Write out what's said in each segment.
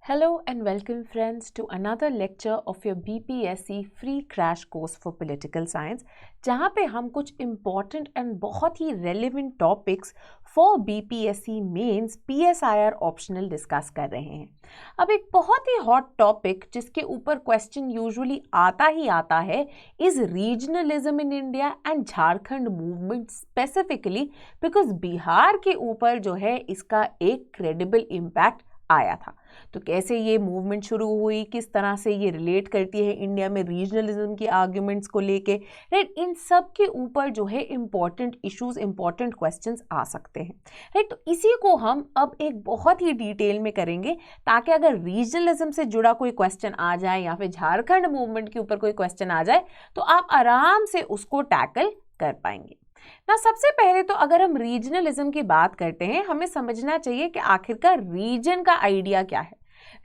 Hello and welcome friends to another lecture of your BPSC free crash course for political science जहाँ पे हम कुछ important and बहुत ही relevant topics for BPSC mains PSIR optional discuss कर रहे हैं। अब एक बहुत ही hot topic जिसके ऊपर question usually आता ही आता है is regionalism in India and Jharkhand movement specifically because Bihar के ऊपर जो है इसका एक credible impact आया था। तो कैसे ये मूवमेंट शुरू हुई, किस तरह से ये रिलेट करती है इंडिया में रीजनलिज्म की आर्ग्यूमेंट्स को लेके, राइट, इन सब के ऊपर जो है इंपॉर्टेंट इश्यूज, इंपॉर्टेंट क्वेश्चंस आ सकते हैं, राइट। तो इसी को हम अब एक बहुत ही डिटेल में करेंगे ताकि अगर रीजनलिज्म से जुड़ा कोई क्वेश्चन आ जाए या फिर झारखंड मूवमेंट के ऊपर कोई क्वेश्चन आ जाए तो आप आराम से उसको टैकल कर पाएंगे ना। सबसे पहले तो अगर हम रीजनलिज्म की बात करते हैं, हमें समझना चाहिए कि आखिरकार रीजन का आइडिया क्या है।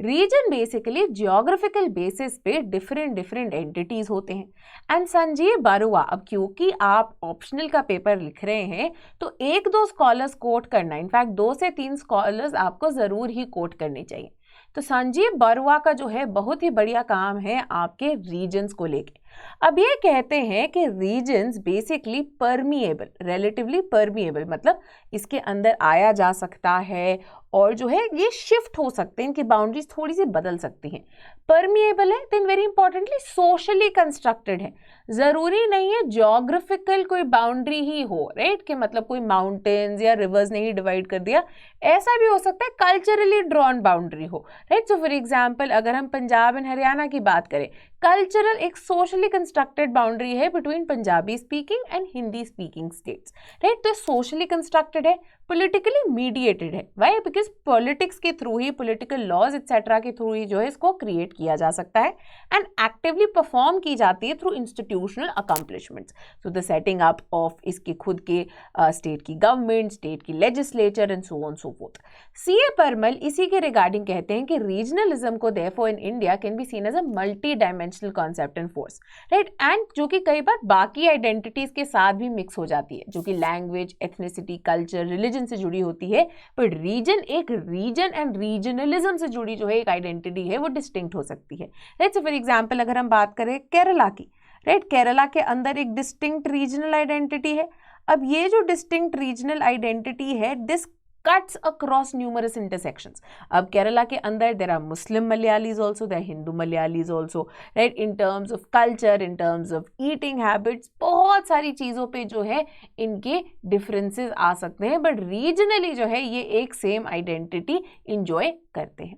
रीजन बेसिकली जियोग्राफिकल बेसिस पे डिफरेंट एंटिटीज होते हैं। एंड संजीव बरुआ, अब क्योंकि आप ऑप्शनल का पेपर लिख रहे हैं तो एक दो स्कॉलर्स कोट करना, इनफैक्ट 2 से 3 स्कॉलर्स आपको जरूर ही कोट करनी चाहिए। तो संजीव बरुआ का जो है बहुत ही बढ़िया काम है आपके रीजन्स को लेके। अब ये कहते हैं कि regions basically permeable, relatively permeable, मतलब इसके अंदर आया जा सकता है और जो है ये शिफ्ट हो सकते हैं, इनकी बाउंड्रीज थोड़ी सी बदल सकती हैं। परमिएबल है, then very importantly socially constructed है। जरूरी नहीं है ज्योग्राफिकल कोई बाउंड्री ही हो, राइट, कि मतलब कोई माउंटेन्स या रिवर्स ने ही डिवाइड कर दिया, ऐसा भी हो सकता है कल्चरली ड्रॉन बाउंड्री हो, राइट। सो फॉर एग्जाम्पल अगर हम पंजाब एंड हरियाणा की बात करें, कल्चरल एक सोशली कंस्ट्रक्टेड बाउंड्री है between Punjabi speaking and Hindi speaking states, right. तो सोशली कंस्ट्रक्टेड है, पॉलिटिकली मीडिएटेड है। वाई? बिकॉज पॉलिटिक्स के थ्रू ही, पॉलिटिकल लॉज एक्सेट्रा के थ्रू ही जो है इसको क्रिएट किया जा सकता है एंड एक्टिवली परफॉर्म की जाती है through institutional accomplishments. So the setting up of इसके खुद के स्टेट की गवर्नमेंट, स्टेट की legislature and so on so forth. CA Parmal इसी के रिगार्डिंग कहते हैं कि रीजनलिज्म को therefore in India can be seen as a multi dimensional concept and force, right, and जो कि कई बार बाकी आइडेंटिटीज के साथ भी मिक्स हो जाती है, जो कि लैंग्वेज, एथनिसिटी, कल्चर, रिलीजन से जुड़ी होती है। पर रीजन एक रीजन एंड रीजनलिज्म से जुड़ी जो है एक आइडेंटिटी है वो डिस्टिंक्ट हो सकती है, राइट। सो फॉर एग्जांपल अगर हम बात करें केरला की, राइट, केरला के अंदर एक डिस्टिंक्ट रीजनल आइडेंटिटी है। अब ये जो डिस्टिंक्ट रीजनल आइडेंटिटी है this cuts across numerous intersections. अब केरला के अंदर there are Muslim Malayalis also, there are Hindu Malayalis also, right? In terms of culture, in terms of eating habits, बहुत सारी चीज़ों पे जो है इनके differences आ सकते हैं, but regionally जो है ये एक same identity enjoy करते हैं।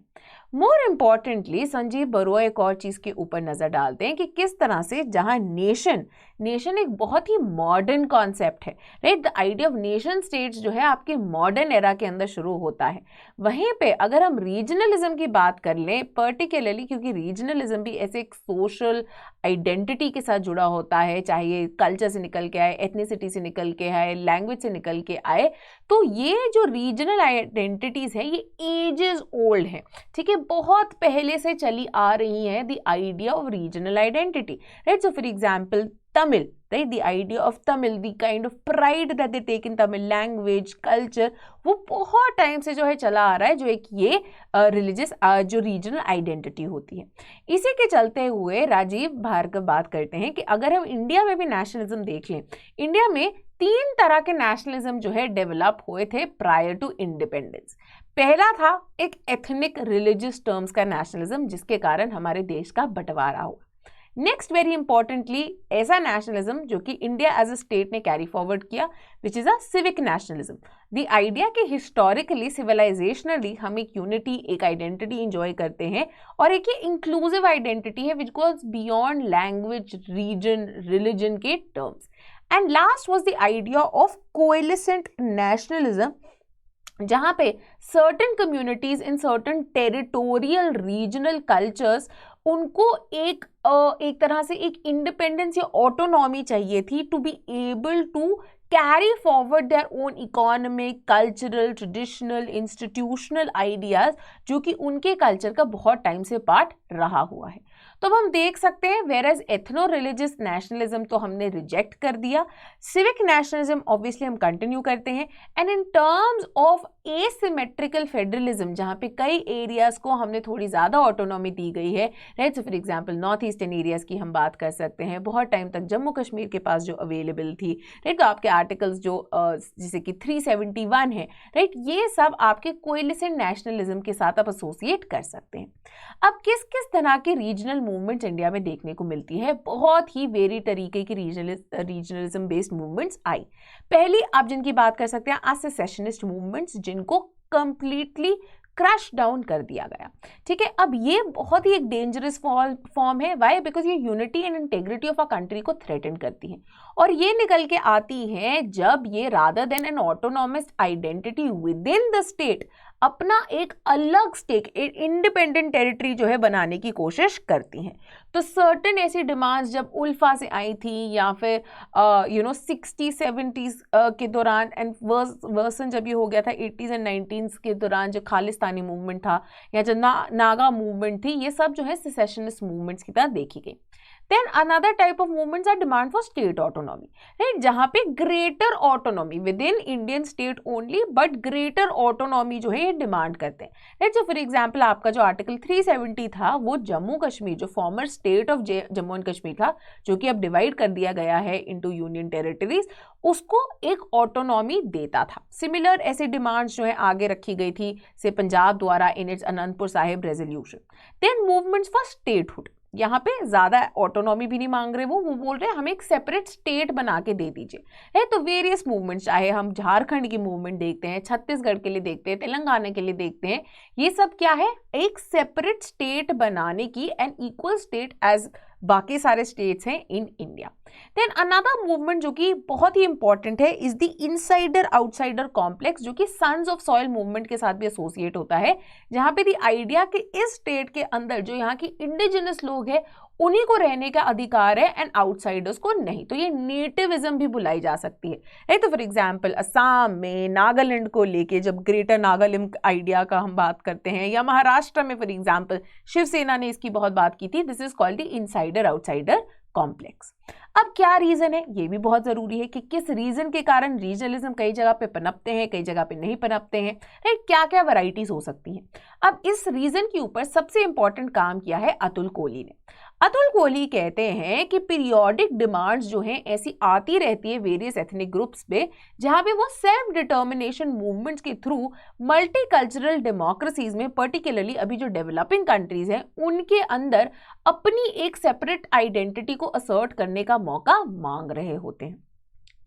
मोर इम्पॉर्टेंटली संजीव बरुआ एक और चीज़ के ऊपर नज़र डालते हैं कि किस तरह से जहाँ नेशन एक बहुत ही मॉडर्न कॉन्सेप्ट है, right. The idea of nation states जो है आपके मॉडर्न एरा के अंदर शुरू होता है। वहीं पे अगर हम रीजनलिज्म की बात कर लें पर्टिकुलरली, क्योंकि रीजनलिज्म भी ऐसे एक सोशल आइडेंटिटी के साथ जुड़ा होता है, चाहे ये कल्चर से निकल के आए, एथनिसिटी से निकल के आए, लैंग्वेज से निकल के आए, तो ये जो रीजनल आइडेंटिटीज़ है ये एजेस ओल्ड है, ठीक है, बहुत पहले से चली आ रही है the idea of regional identity, right. So for example Tamil, right, the idea of Tamil, the kind of pride that they take in Tamil language, culture, वो बहुत टाइम से जो है चला आ रहा है, जो एक ये रिलीजियस जो रीजनल आइडेंटिटी होती है। इसी के चलते हुए राजीव भार्गव बात करते हैं कि अगर हम इंडिया में भी नेशनलिज्म देख लें, इंडिया में 3 तरह के नेशनलिज्म जो है डेवलप हुए थे प्रायर टू इंडिपेंडेंस। पहला था एक एथनिक रिलीजियस टर्म्स का नेशनलिज्म, जिसके कारण हमारे देश का बंटवारा हुआ। नेक्स्ट वेरी इंपॉर्टेंटली ऐसा नेशनलिज्म जो कि इंडिया एज अ स्टेट ने कैरी फॉरवर्ड किया, which is a civic nationalism. The idea कि हिस्टोरिकली सिविलाइजेशनली हम एक यूनिटी, एक आइडेंटिटी इंजॉय करते हैं और एक ये इंक्लूसिव आइडेंटिटी है which goes beyond language, region, religion के terms. And last was the idea of coalescent nationalism, जहाँ पे certain communities in certain territorial regional cultures उनको एक तरह से एक इंडिपेंडेंस या ऑटोनॉमी चाहिए थी to be able to carry forward their own economic, cultural, traditional, institutional ideas, जो कि उनके कल्चर का बहुत टाइम से पार्ट रहा हुआ है। तो अब हम देख सकते हैं whereas ethno religious nationalism तो हमने रिजेक्ट कर दिया, सिविक नेशनलिज्म ऑब्वियसली हम कंटिन्यू करते हैं, and in terms of asymmetrical federalism जहां पे कई एरियाज को हमने थोड़ी ज्यादा ऑटोनॉमी दी गई है, right, for example north eastern areas की हम बात कर सकते हैं, बहुत टाइम तक जम्मू कश्मीर के पास जो अवेलेबल थी, राइट, तो आपके आर्टिकल्स जो जैसे कि 371 है, राइट, ये सब आपके कोएलिशन नेशनलिज्म के साथ आप एसोसिएट कर सकते हैं। अब किस किस तरह के रीजनल मूवमेंट्स इंडिया में देखने को मिलती है, बहुत ही वेरी तरीके की रीजनलिज्म बेस्ड मूवमेंट्स आई। पहली आप जिनकी बात कर सकते हैं आज सेसेशनिस्ट मूवमेंट्स, जिनको कंप्लीटली क्रश डाउन कर दिया गया, ठीक है। अब ये बहुत ही एक डेंजरस फॉर्म है, वाई, बिकॉज ये unity and integrity of a country को थ्रेटन करती है, और ये निकल के आती है जब ये rather than N autonomous identity with in the state अपना एक अलग स्टेट, एक इंडिपेंडेंट टेरिटरी जो है बनाने की कोशिश करती हैं। तो सर्टेन ऐसी डिमांड्स जब उल्फा से आई थी, या फिर 60-70s के दौरान, एंड वर्सन जब ये हो गया था 80s एंड 90s के दौरान, जो खालिस्तानी मूवमेंट था या जो नागा मूवमेंट थी, ये सब जो है सेसेशनिस्ट मूवमेंट्स की तरह देखी गई। Then another type of movements are demand for state autonomy, right? जहाँ पे greater autonomy within Indian state only, but greater autonomy जो है ये डिमांड करते हैं, right? So for example आपका जो आर्टिकल 370 था, वो जम्मू कश्मीर जो farmer state of Jammu and Kashmir था, जो कि अब डिवाइड कर दिया गया है इनटू यूनियन टेरिटरीज, उसको एक ऑटोनॉमी देता था। सिमिलर ऐसे डिमांड्स जो है आगे रखी गई थी से पंजाब द्वारा in its Anandpur Sahib resolution. Then movements for statehood, यहाँ पे ज्यादा ऑटोनॉमी भी नहीं मांग रहे, वो बोल रहे हैं हमें एक सेपरेट स्टेट बना के दे दीजिए, है। तो वेरियस मूवमेंट्स, चाहे हम झारखंड की मूवमेंट देखते हैं, छत्तीसगढ़ के लिए देखते हैं, तेलंगाना के लिए देखते हैं, ये सब क्या है, एक सेपरेट स्टेट बनाने की, एन इक्वल स्टेट एज बाकी सारे स्टेट्स हैं in India. Then another movement जो कि बहुत ही इंपॉर्टेंट है is the insider outsider complex, जो कि सन्स ऑफ सॉइल मूवमेंट के साथ भी एसोसिएट होता है, जहां पे द आइडिया कि इस स्टेट के अंदर जो यहाँ की इंडिजिनस लोग हैं उन्हीं को रहने का अधिकार है एंड आउटसाइडर्स को नहीं। तो ये नेटिविज्म भी बुलाई जा सकती है, राइट। तो फॉर एग्जांपल असम में नागालैंड को लेके जब ग्रेटर नागालैंड आइडिया का हम बात करते हैं, या महाराष्ट्र में फॉर एग्जांपल शिवसेना ने इसकी बहुत बात की थी, this is called the insider outsider complex. अब क्या रीजन है, ये भी बहुत जरूरी है कि किस रीजन के कारण रीजनलिज्म कई जगह पे पनपते हैं, कई जगह पे नहीं पनपते हैं, राइट, क्या क्या वैरायटीज हो सकती हैं। अब इस रीजन के ऊपर सबसे इंपॉर्टेंट काम किया है अतुल कोहली ने। अतुल कोहली कहते हैं कि पीरियोडिक डिमांड्स जो हैं ऐसी आती रहती है वेरियस एथनिक ग्रुप्स पे, जहां पे वो सेल्फ डिटर्मिनेशन मूवमेंट्स के थ्रू मल्टीकल्चरल डेमोक्रेसीज में, पर्टिकुलरली अभी जो डेवलपिंग कंट्रीज हैं उनके अंदर अपनी एक सेपरेट आइडेंटिटी को असर्ट करने का मौका मांग रहे होते हैं।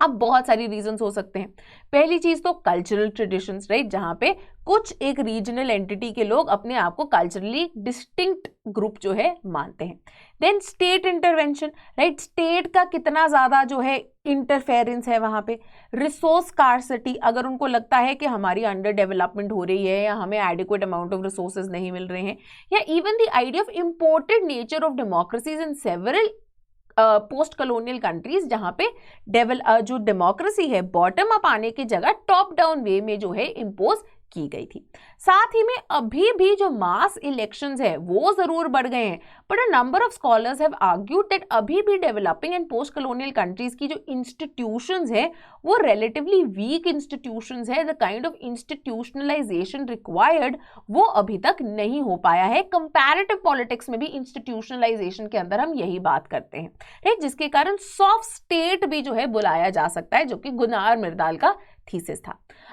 अब बहुत सारी रीजंस हो सकते हैं। पहली चीज तो कल्चरल ट्रेडिशंस, राइट, जहां पे कुछ एक रीजनल एंटिटी के लोग अपने आप को कल्चरली डिस्टिंक्ट ग्रुप जो है मानते हैं। Then state intervention, right, state का कितना ज्यादा जो है इंटरफेरेंस है वहां पे। रिसोर्स स्कार्सिटी, अगर उनको लगता है कि हमारी अंडर डेवलपमेंट हो रही है या हमें एडिक्वेट अमाउंट ऑफ रिसोर्सेज नहीं मिल रहे हैं, या even the idea of imported nature of democracies in several post colonial countries, जहां पे जो डेमोक्रेसी है बॉटम अप आने की जगह टॉप डाउन वे में जो है इम्पोज की गई थी। साथ ही में अभी भी जो मास इलेक्शंस है वो जरूर बढ़ गए हैं, but a number of scholars have argued that अभी भी developing and post colonial countries की जो इंस्टीट्यूशंस है वो रिलेटिवली वीक इंस्टीट्यूशंस है। The kind of institutionalization required वो अभी तक नहीं हो पाया है। कंपैरेटिव पॉलिटिक्स में भी इंस्टीट्यूशनलाइजेशन के अंदर हम यही बात करते हैं, राइट, जिसके कारण सॉफ्ट स्टेट भी जो है बुलाया जा सकता है, जो कि गुनार मिर्दाल का थीसिस था।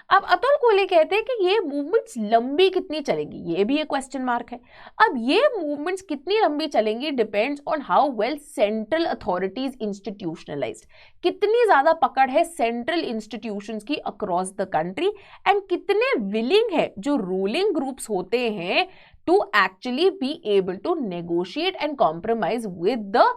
अब अतुल कोहली कहते हैं कि ये मूवमेंट्स लंबी कितनी चलेंगी, ये भी एक क्वेश्चन मार्क है। अब ये मूवमेंट्स कितनी लंबी चलेंगी depends on how well central authorities institutionalized, कितनी ज्यादा पकड़ है सेंट्रल इंस्टीट्यूशंस की अक्रॉस द कंट्री, एंड कितने विलिंग है जो रूलिंग ग्रुप्स होते हैं to actually be able to negotiate and compromise with the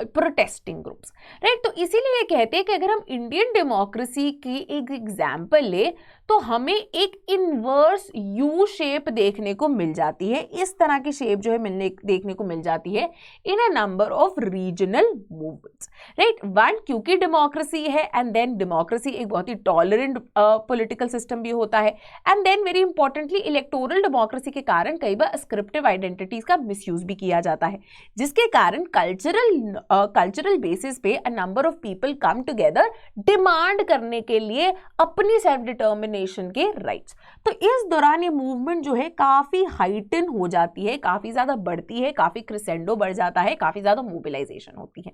protesting groups, right. तो इसीलिए कहते हैं कि अगर हम इंडियन डेमोक्रेसी की एक एग्जाम्पल ले तो हमें एक इनवर्स यू शेप देखने को मिल जाती है। इस तरह की शेप जो है देखने को मिल जाती है in a number of regional movements, right. One, क्योंकि डेमोक्रेसी है, एंड देन डेमोक्रेसी एक बहुत ही टॉलरेंट पॉलिटिकल सिस्टम भी होता है, and then very importantly electoral democracy के कारण कई बार अस्क्रिप्टिव आइडेंटिटीज का मिसयूज भी किया जाता है, जिसके कारण कल्चरल बेसिस पे अ number of people come together demand करने के लिए अपनी सेल्फ डिटर्मिनेशन के राइट्स। तो इस दौरान ये मूवमेंट जो है काफी हाइटन हो जाती है, काफी ज्यादा बढ़ती है, काफी क्रिसेंडो बढ़ जाता है, काफी ज्यादा मोबिलाइजेशन होती है।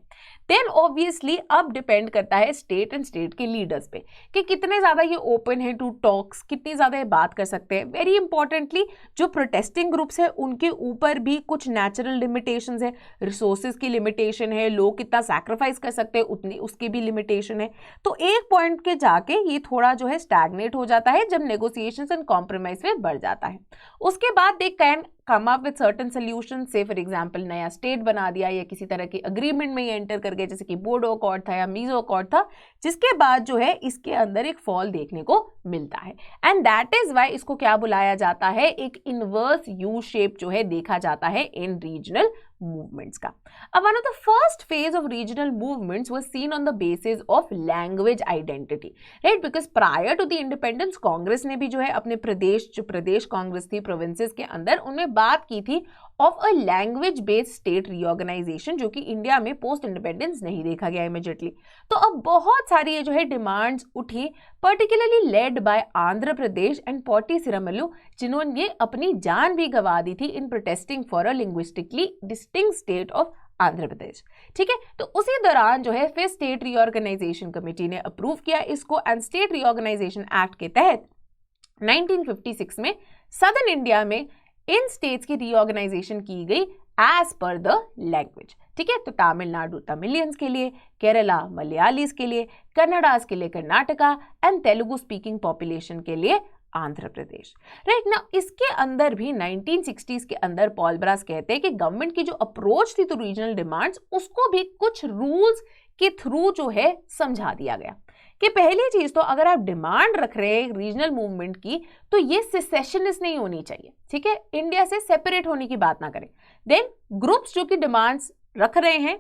देन ऑब्वियसली अब डिपेंड करता है स्टेट एंड स्टेट के लीडर्स पे कि कितने ज्यादा ये ओपन है टू टॉक्स, कितनी ज्यादा ये बात कर सकते हैं। वेरी इंपॉर्टेंटली जो प्रोटेस्टिंग ग्रुप्स है उनके ऊपर भी कुछ नेचुरल लिमिटेशंस है, रिसोर्सेज की लिमिटेशन है, लोग कितना सैक्रिफाइस कर सकते हैं उतनी उसकी भी लिमिटेशन है। तो एक पॉइंट के जाके ये थोड़ा जो है स्टैग्नेट हो जाता है जब नेगोशिएशंस एंड कॉम्प्रोमाइज में बढ़ जाता है। उसके बाद they can come up with certain solution, से फॉर एग्जांपल नया स्टेट बना दिया या किसी तरह के अग्रीमेंट में ये एंटर कर गए, जैसे कि बोडो अकॉर्ड था या मीजो अकॉर्ड था, जिसके बाद जो है इसके अंदर एक फॉल देखने को मिलता है। एंड दैट इज वाई इसको क्या बुलाया जाता है, एक इनवर्स यू शेप जो है देखा जाता है इन रीजनल movements का। अब one of the first phase of regional movements was seen on the basis of language identity, right? Because prior to the independence, Congress ने भी जो है अपने प्रदेश, जो प्रदेश कांग्रेस थी प्रोविंसेस के अंदर, उनमें बात की थी of a language based state reorganization, जो कि इंडिया में पोस्ट इंडिपेंडेंस नहीं देखा गया इमीडिएटली। तो अब बहुत सारी ये जो है डिमांड्स उठी, particularly led by Andhra Pradesh and Potti Sriramulu, जिन्होंने अपनी जान भी गंवा दी थी in protesting for a linguistically distinct state of Andhra Pradesh. ठीक है, तो उसी दौरान जो है फिर स्टेट रीऑर्गेनाइजेशन कमेटी ने अप्रूव किया इसको, एंड स्टेट रीऑर्गेनाइजेशन एक्ट के तहत 1956 में सदर्न इंडिया में इन स्टेट्स की रीऑर्गेनाइजेशन की गई एज पर द लैंग्वेज। ठीक है, तो तमिलनाडु तमिलियंस के लिए, केरला मलयालीज के लिए, कन्नडास के लिए Karnataka, and Telugu speaking population के लिए आंध्र प्रदेश। राइट ना, इसके अंदर भी 1960s के अंदर पॉल ब्रास कहते हैं कि गवर्नमेंट की जो अप्रोच थी तो रीजनल डिमांड्स, उसको भी कुछ रूल्स के थ्रू जो है समझा दिया गया कि पहली चीज तो अगर आप डिमांड रख रहे हैं रीजनल मूवमेंट की, तो ये सेसेशनिस्ट नहीं होनी चाहिए। ठीक है, इंडिया से सेपरेट होने की बात ना करें। देन ग्रुप्स जो कि डिमांड्स रख रहे हैं,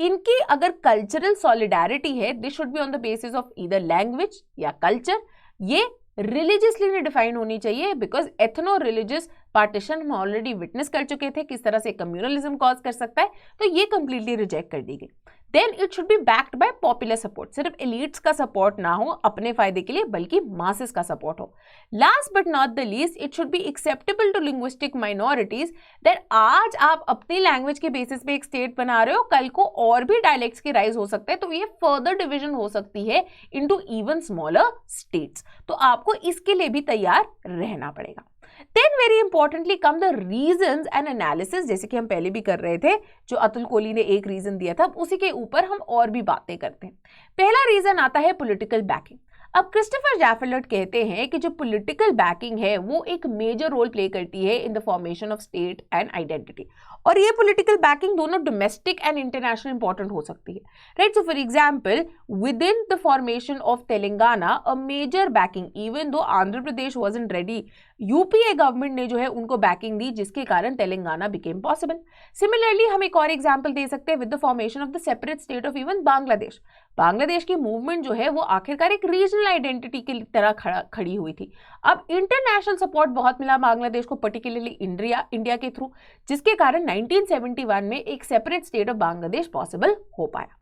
इनकी अगर कल्चरल सॉलिडारिटी है, this should be on the basis of either language या कल्चर। ये रिलीजियसली नहीं डिफाइन होनी चाहिए, बिकॉज एथनो रिलीजियस पार्टीशन हम ऑलरेडी विटनेस कर चुके थे किस तरह से कम्युनलिज्म कॉज कर सकता है, तो ये कंप्लीटली रिजेक्ट कर दी गई। Then it should be backed by popular support, सिर्फ एलिट्स का सपोर्ट ना हो अपने फायदे के लिए, बल्कि मासेस का सपोर्ट हो। Last but not the least, it should be acceptable to linguistic minorities, that आज आप अपनी लैंग्वेज के बेसिस पे एक स्टेट बना रहे हो, कल को और भी डायलेक्ट्स के राइज हो सकते हैं, तो ये फर्दर डिविजन हो सकती है इनटू इवन स्मॉलर स्टेट्स, तो आपको इसके लिए भी तैयार रहना पड़ेगा। Then very importantly come the reasons and analysis, जैसे कि हम पहले भी कर रहे थे, जो अतुल कोहली ने एक रीजन दिया था, उसी के ऊपर हम और भी बातें करते हैं। पहला रीजन आता है पॉलिटिकल बैकिंग। अब क्रिस्टोफर जैफलर्ट कहते हैं कि जो पॉलिटिकल बैकिंग है वो एक मेजर रोल प्ले करती है in the formation of state and identity, और ये पॉलिटिकल बैकिंग दोनों डोमेस्टिक एंड इंटरनेशनल इंपॉर्टेंट हो सकती है। Right, so for example within the formation of Telangana a major backing, even though Andhra Pradesh wasn't ready, UPA government ने जो है उनको बैकिंग दी, जिसके कारण तेलंगाना बिकेम पॉसिबल। सिमिलरली हम एक और एग्जांपल दे सकते हैं with the formation of the separate state of even Bangladesh. Bangladesh की मूवमेंट जो है वो आखिरकार एक रीजनल आइडेंटिटी की तरह खड़ी हुई थी। अब इंटरनेशनल सपोर्ट बहुत मिला बांग्लादेश को, पर्टिकुलरली इंडिया के थ्रू, जिसके कारण 1971 में एक separate state of Bangladesh possible हो पाया।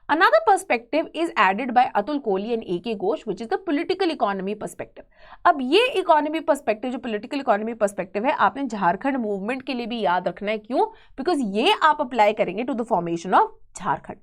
Another perspective is added by Atul Kohli and A.K. Ghosh, which is the political economy perspective. अब ये इकोनॉमी पर्सपेक्टिव, जो पॉलिटिकल इकोनॉमी पर्सपेक्टिव है, आपने झारखंड मूवमेंट के लिए भी याद रखना है। क्यों? बिकॉज ये आप अप्लाई करेंगे to the formation of Jharkhand.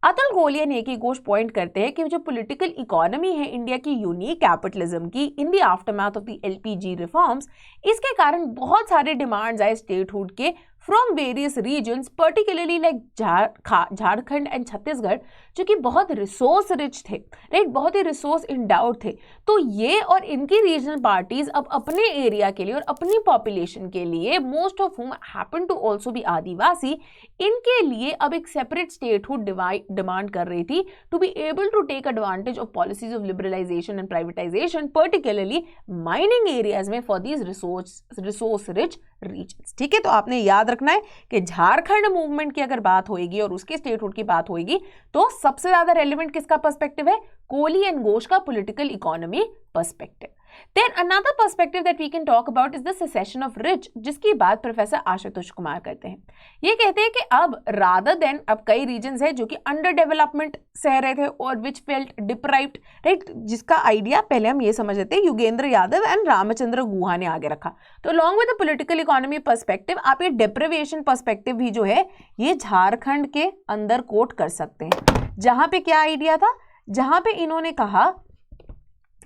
Atul Kohli and A K Ghosh point करते हैं कि जो पॉलिटिकल इकोनॉमी है इंडिया की यूनिक कैपिटलिज्म की in the aftermath of the LPG reforms, इसके कारण बहुत सारे डिमांड्स आए स्टेटहुड के from various regions particularly like Jharkhand and Chhattisgarh, जो कि बहुत रिसोर्स रिच थे, राइट, बहुत ही रिसोर्स इंडाउड थे। तो ये और इनकी रीजनल पार्टीज अब अपने एरिया के लिए और अपनी पॉपुलेशन के लिए, most of whom happen to also be adivasi, इनके लिए अब एक सेपरेट स्टेटहुड डिमांड कर रही थी to be able to take advantage of policies of liberalisation and privatisation, particularly mining areas में for these resource rich regions. ठीक है, तो आपने याद रखना है कि झारखंड मूवमेंट की अगर बात होगी और उसके स्टेटहुड की बात होगी तो सबसे ज्यादा रेलिवेंट किसका पर्सपेक्टिव है? कोली एंड घोष का political economy perspective. Then another perspective that we can talk about is the secession of rich, जिसकी बात प्रोफेसर आशुतोष कुमार करते हैं। ये कहते हैं कि अब rather than, अब कई रीजन्स है जो कि अंडर डेवलपमेंट सह रहे थे और विच फेल्ट डिप्राइव्ड, राइट, जिसका आइडिया पहले हम ये समझ लेते हैं योगेंद्र यादव एंड रामचंद्र गुहा ने आगे रखा। तो along with the political economy perspective आप ये डिप्रिवेशन पर्सपेक्टिव भी जो है ये झारखंड के अंदर कोट कर सकते हैं, जहां पे क्या आइडिया था, जहां पे इन्होंने कहा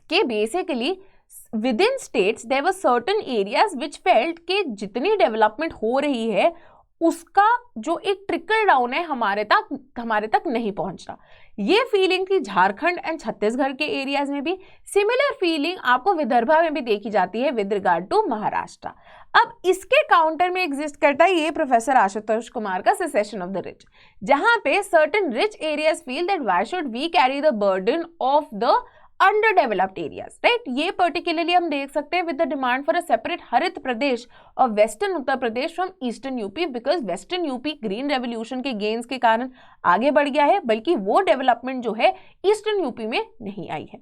कि basically within states there were certain areas which felt कि जितनी डेवलपमेंट हो रही है उसका जो एक ट्रिकल डाउन है हमारे तक नहीं पहुंच रहा। ये फीलिंग थी झारखंड एंड छत्तीसगढ़ के एरियाज में भी। सिमिलर फीलिंग आपको विदर्भा में भी देखी जाती है विद रिगार्ड टू महाराष्ट्र। अब इसके काउंटर में एग्जिस्ट करता है ये प्रोफेसर आशुतोष कुमार का सेसेशन ऑफ द रिच, जहां पे certain rich areas feel that why should we carry the burden of the under developed areas, right. ये पर्टिकुलरली हम देख सकते हैं with the demand for a separate Harit Pradesh और western Uttar Pradesh from eastern UP, because western UP green revolution के gains के कारण आगे बढ़ गया है, बल्कि वो डेवलपमेंट जो है ईस्टर्न यूपी में नहीं आई है।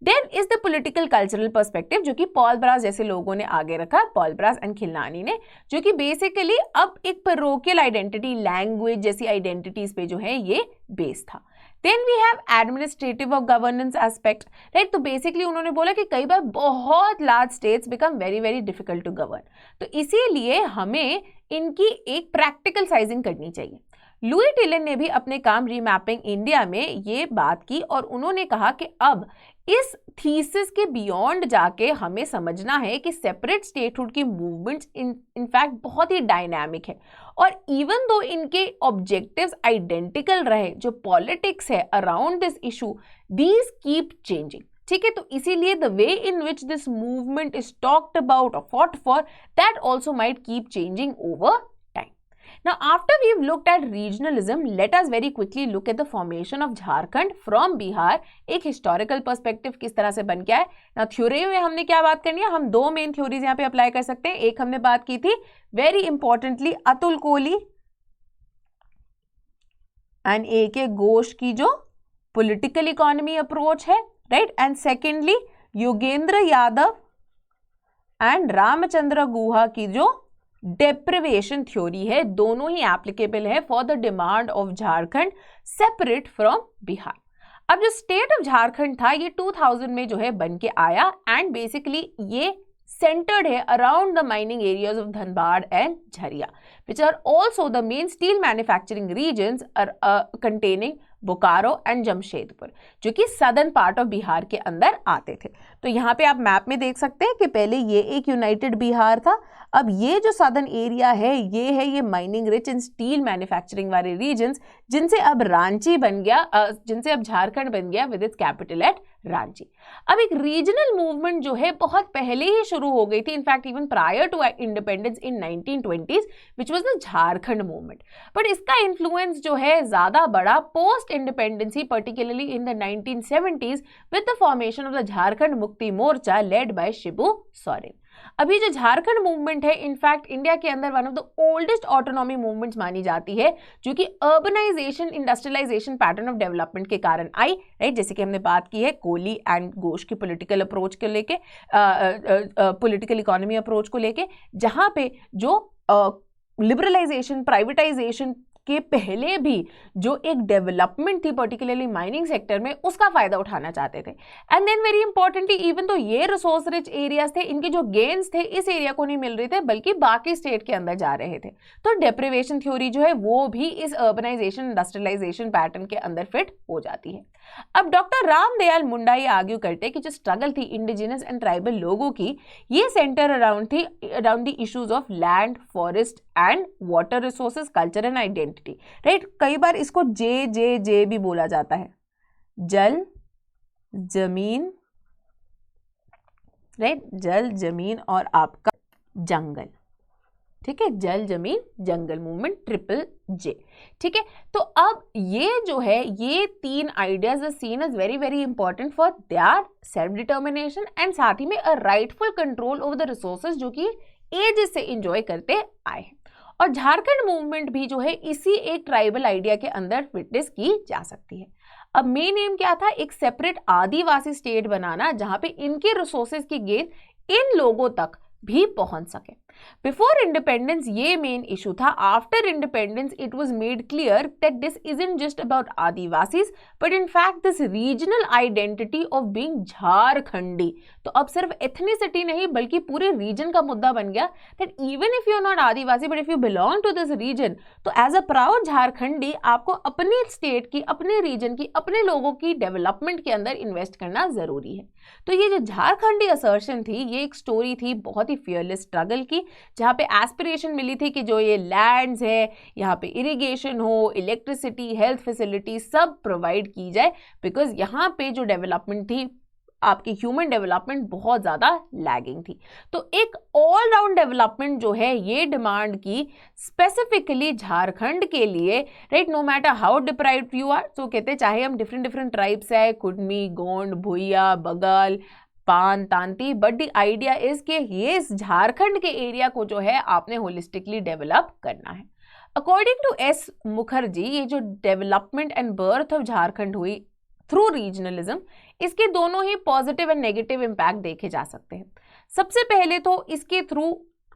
Then is the political cultural perspective, जो कि पॉल ब्रास जैसे लोगों ने आगे रखा, पॉल ब्रास एंड खिलनानी ने, जो कि बेसिकली अब एक पैरोकियल आइडेंटिटी, लैंग्वेज जैसी आइडेंटिटीज पे जो है ये बेस था। Then we have administrative और governance aspect, right? तो बेसिकली उन्होंने बोला कि कई बार बहुत large states become very very difficult to govern, तो इसीलिए हमें इनकी एक प्रैक्टिकल साइजिंग करनी चाहिए। लुई टिलन ने भी अपने काम रीमैपिंग इंडिया में ये बात की और उन्होंने कहा कि अब इस थीसिस के बियॉन्ड जाके हमें समझना है कि सेपरेट स्टेटहुड की मूवमेंट्स इनफैक्ट बहुत ही डायनामिक है, और इवन दो इनके ऑब्जेक्टिव्स आइडेंटिकल रहे, जो पॉलिटिक्स है around this issue these keep changing. ठीक है, तो इसीलिए the way in which this movement is talked about और fought for that also might keep changing over time. Now, after we've looked at regionalism, let us very quickly look at the formation of Jharkhand from Bihar. एक historical perspective किस तरह से बन गया है। Now, theory में हमने क्या बात करनी है, हम दो मेन थ्योरीज यहाँ पे अप्लाई कर सकते हैं। एक हमने बात की थी very importantly Atul Kohli and A K Ghosh की जो पॉलिटिकल इकोनॉमी अप्रोच है, right, and secondly Yogendra Yadav and Ramachandra Guha की जो डेप्रिवेशन थ्योरी है। दोनों ही एप्लीकेबल है for the demand of Jharkhand separate from Bihar. अब जो स्टेट ऑफ झारखंड था ये 2000 में जो है बन के आया एंड बेसिकली ये centered है around the mining areas of Dhanbad and Jharia, which are also the main steel manufacturing regions containing Bokaro and Jamshedpur, जो कि सदर्न पार्ट ऑफ बिहार के अंदर आते थे। तो यहाँ पे आप मैप में देख सकते हैं कि पहले ये एक यूनाइटेड बिहार था, अब ये जो सदर्न एरिया है ये mining rich and steel manufacturing वाले रीजन्स, जिनसे अब रांची बन गया, जिनसे अब झारखंड बन गया with its capital eight Ranchi. अब एक रीजनल मूवमेंट जो है बहुत पहले ही शुरू हो गई थी, in fact even prior to independence in 1920s, which was the Jharkhand movement, but इसका इन्फ्लुएंस जो है ज्यादा बड़ा post independence, particularly in the 1970s with the formation of the Jharkhand Mukti Morcha led by Shibu Soren. अभी जो झारखंड मूवमेंट है इनफैक्ट इंडिया के अंदर one of the oldest autonomy movements मानी जाती है, जो कि urbanization industrialization pattern of development के कारण आई, राइट, जैसे कि हमने बात की है कोहली एंड घोष की पॉलिटिकल अप्रोच को लेके, पॉलिटिकल इकोनॉमी अप्रोच को लेके, जहां पे जो लिबरलाइजेशन प्राइवेटाइजेशन के पहले भी जो एक डेवलपमेंट थी पर्टिकुलरली माइनिंग सेक्टर में, उसका फायदा उठाना चाहते थे। And then very importantly even though ये रिसोर्स रिच एरियाज थे, इनके जो गेन्स थे इस एरिया को नहीं मिल रहे थे बल्कि बाकी स्टेट के अंदर जा रहे थे। तो डेप्रिवेशन थ्योरी जो है वो भी इस अर्बनाइजेशन इंडस्ट्रियलाइजेशन पैटर्न के अंदर फिट हो जाती है। अब डॉक्टर रामदयाल मुंडा ये आर्ग्यू करते कि जो स्ट्रगल थी इंडिजिनस एंड ट्राइबल लोगों की, ये centre around the issues of land, forest and water resources, culture and identity, right. कई बार इसको जे भी बोला जाता है, जल, जमीन, राइट, जल, जमीन और आपका जंगल, ठीक है, जल, जमीन, जंगल मूवमेंट, ट्रिपल जे, ठीक है। तो अब ये जो है, ये 3 ideas are seen as very very important for their self determination and साथ ही में a rightful control over the resources जो कि एज से इंजॉय करते आए हैं। और झारखंड मूवमेंट भी जो है इसी एक ट्राइबल आइडिया के अंदर विटनेस की जा सकती है। अब मेन एम क्या था, एक सेपरेट आदिवासी स्टेट बनाना जहां पे इनके रिसोर्सेज की गेन इन लोगों तक भी पहुंच सके। बिफोर इंडिपेंडेंस ये मेन इशू था। After independence it was made clear that this isn't just about adivasis but in fact this regional identity of being Jharkhandi. तो अब सिर्फ एथनिसिटी नहीं बल्कि पूरे रीजन का मुद्दा बन गया that even if you are not Adivasi but if you belong to this region, तो एज अ प्राउड झारखंडी आपको अपने स्टेट की, अपने रीजन की, अपने लोगों की डेवलपमेंट के अंदर इन्वेस्ट करना जरूरी है। तो ये जो झारखंडी असर्शन थी, ये एक स्टोरी थी बहुत ही फियरलेस स्ट्रगल की, जहां पे एस्पिरेशन मिली थी कि जो ये लैंड्स है यहाँ पे इरिगेशन हो, इलेक्ट्रिसिटी, हेल्थ फैसिलिटी सब प्रोवाइड की जाए, बिकॉज यहाँ पे जो डेवलपमेंट थी, आपकी ह्यूमन डेवलपमेंट बहुत ज़्यादा लैगिंग थी। तो एक ऑल राउंड डेवलपमेंट जो है ये डिमांड की स्पेसिफिकली झारखंड के लिए, right, no matter how deprived you are. तो कहते चाहे हम डिफरेंट ट्राइब्स है, कुडमी, गोंड, भुइया, बगाल, पान, Tanti, but the idea is कि ये इस झारखंड के एरिया को जो है आपने होलिस्टिकली डेवलप करना है। अकॉर्डिंग टू एस मुखर्जी, ये जो development and birth of Jharkhand हुई थ्रू रीजनलिज्म, इसके दोनों ही पॉजिटिव एंड नेगेटिव इम्पैक्ट देखे जा सकते हैं। सबसे पहले तो इसके थ्रू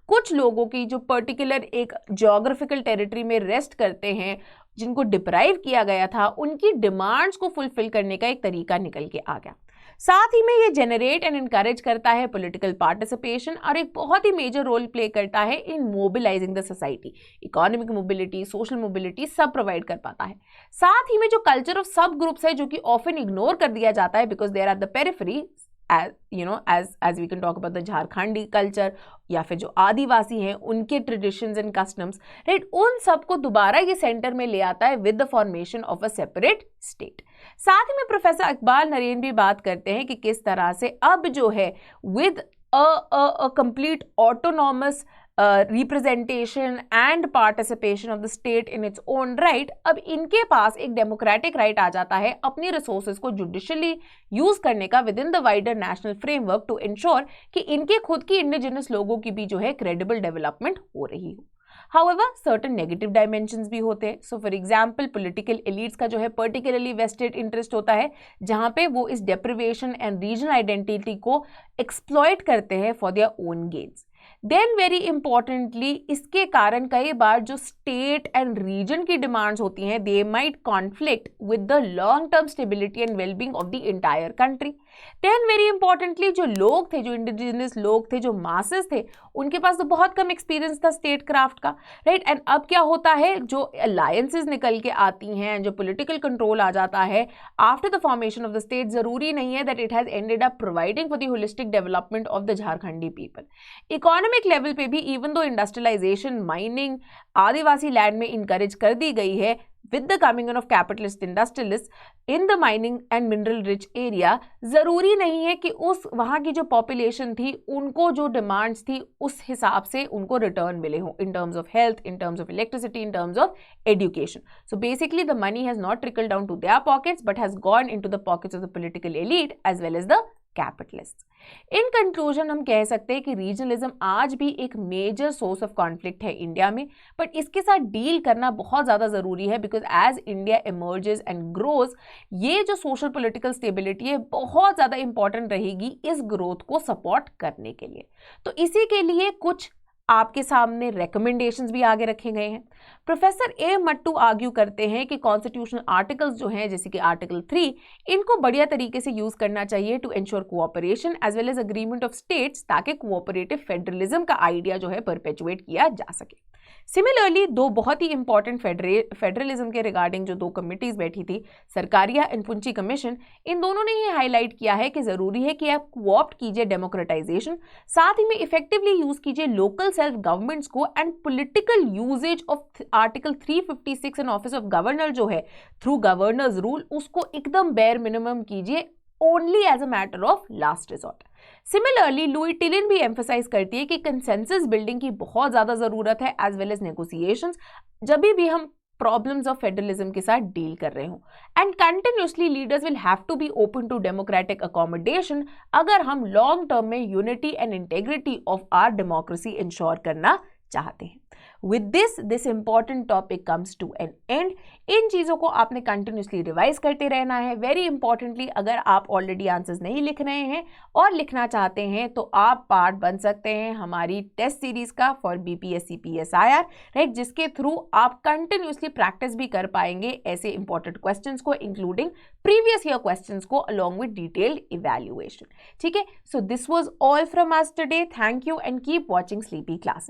कुछ लोगों की जो पर्टिकुलर एक ज्योग्राफिकल टेरिटरी में रेस्ट करते हैं, जिनको डिप्राइव किया गया था, उनकी डिमांड्स को फुलफिल करने का एक तरीका निकल के आ गया। साथ ही में ये जेनरेट एंड इनकरेज करता है पॉलिटिकल पार्टिसिपेशन और एक बहुत ही मेजर रोल प्ले करता है in mobilising the society. Economic mobility, social mobility सब प्रोवाइड कर पाता है। साथ ही में जो कल्चर ऑफ सब ग्रुप्स है जो कि ऑफन इग्नोर कर दिया जाता है because there are the periphery, as we can talk about the Jharkhandi culture या फिर जो आदिवासी हैं उनके ट्रेडिशंस एंड कस्टम्स, राइट, उन सबको दोबारा ये सेंटर में ले आता है with the formation of a separate state. साथ ही में प्रोफेसर इकबाल नरेन भी बात करते हैं कि किस तरह से अब जो है with a complete autonomous representation and participation of the state in its own right, अब इनके पास एक डेमोक्रेटिक राइट आ जाता है अपनी रिसोर्सेज को जुडिशियली यूज करने का within the wider national framework to ensure कि इनके खुद की इंडिजिनस लोगों की भी जो है क्रेडिबल डेवलपमेंट हो रही हो। However, certain negative dimensions भी होते हैं। So, for example, political elites का जो है particularly vested interest होता है, जहाँ पे वो इस deprivation and regional identity को exploit करते हैं for their own gains. Then very importantly इसके कारण कई बार जो स्टेट एंड रीजन की डिमांड्स होती हैं they might conflict with the long term stability and wellbeing of the entire country. Then very importantly जो लोग थे, जो इंडिजिनस लोग थे, जो मासेस थे, उनके पास तो बहुत कम एक्सपीरियंस था स्टेट क्राफ्ट का, राइट। एंड अब क्या होता है, जो अलायंसेस निकल के आती हैं, जो पॉलिटिकल कंट्रोल आ जाता है after the formation of the state, जरूरी नहीं है that it has ended up providing for the holistic development of the Jharkhandi people. Economic level पे भी इवन दो इंडस्ट्रियलाइजेशन, माइनिंग आदिवासी लैंड में इंकरेज कर दी गई है with the coming of capitalist industrialists in the mining and mineral rich area, जरूरी नहीं है कि उस वहाँ की जो population थी उनको जो demands थी उस हिसाब से उनको रिटर्न मिले हों in terms of health, in terms of electricity, in terms of education. So basically the money has not trickled down to their pockets but has gone into the pockets of the political elite as well as the capitalist. In conclusion हम कह सकते हैं कि regionalism आज भी एक major source of conflict है India में, बट इसके साथ डील करना बहुत ज़्यादा ज़रूरी है because as India emerges and grows, ये जो सोशल पॉलिटिकल स्टेबिलिटी है बहुत ज़्यादा इंपॉर्टेंट रहेगी इस ग्रोथ को सपोर्ट करने के लिए। तो इसी के लिए कुछ आपके सामने रिकमेंडेशंस भी आगे रखे गए हैं। प्रोफेसर ए मट्टू आर्ग्यू करते हैं कि कॉन्स्टिट्यूशनल आर्टिकल्स जो हैं जैसे कि आर्टिकल 3, इनको बढ़िया तरीके से यूज करना चाहिए to ensure cooperation as well as agreement of states, ताकि कोऑपरेटिव फेडरलिज्म का आइडिया जो है परपेचुएट किया जा सके। सिमिलरली दो बहुत ही इंपॉर्टेंट फेडरलिज्म के रिगार्डिंग जो दो कमिटीज बैठी थी, सरकारिया एंड पुंची कमीशन, इन दोनों ने ये हाईलाइट किया है कि जरूरी है कि आप कोऑप्ट कीजिए डेमोक्रेटाइजेशन, साथ ही में इफेक्टिवली यूज कीजिए लोकल सेल्फ गवर्नमेंट्स को, and political usages of article 356 and office of governor जो है थ्रू गवर्नर्स रूल, उसको एकदम बेयर मिनिमम कीजिए, only as a matter of last resort. Similarly Louise Tillin भी एम्फसाइज करती है कि कंसेंसस बिल्डिंग की बहुत ज्यादा जरूरत है एज वेल एज नेगोशिएशंस, जब भी हम प्रॉब्लम्स ऑफ फेडरलिज्म के साथ डील कर रहे हो, and continuously leaders will have to be open to democratic accommodation अगर हम लॉन्ग टर्म में unity and integrity of our democracy ensure करना चाहते हैं। With this important topic comes to an end. इन चीज़ों को आपने कंटिन्यूसली रिवाइज करते रहना है। वेरी इंपॉर्टेंटली, अगर आप ऑलरेडी आंसर्स नहीं लिख रहे हैं और लिखना चाहते हैं तो आप पार्ट बन सकते हैं हमारी टेस्ट सीरीज का फॉर BPSC PSIR, राइट, जिसके थ्रू आप कंटिन्यूसली प्रैक्टिस भी कर पाएंगे ऐसे इंपॉर्टेंट क्वेश्चंस को, इंक्लूडिंग प्रीवियस ईयर क्वेश्चंस को अलॉन्ग विद डिटेल्ड इवैल्यूएशन। ठीक है, so this was all from us today. Thank you and keep watching sleepy classes.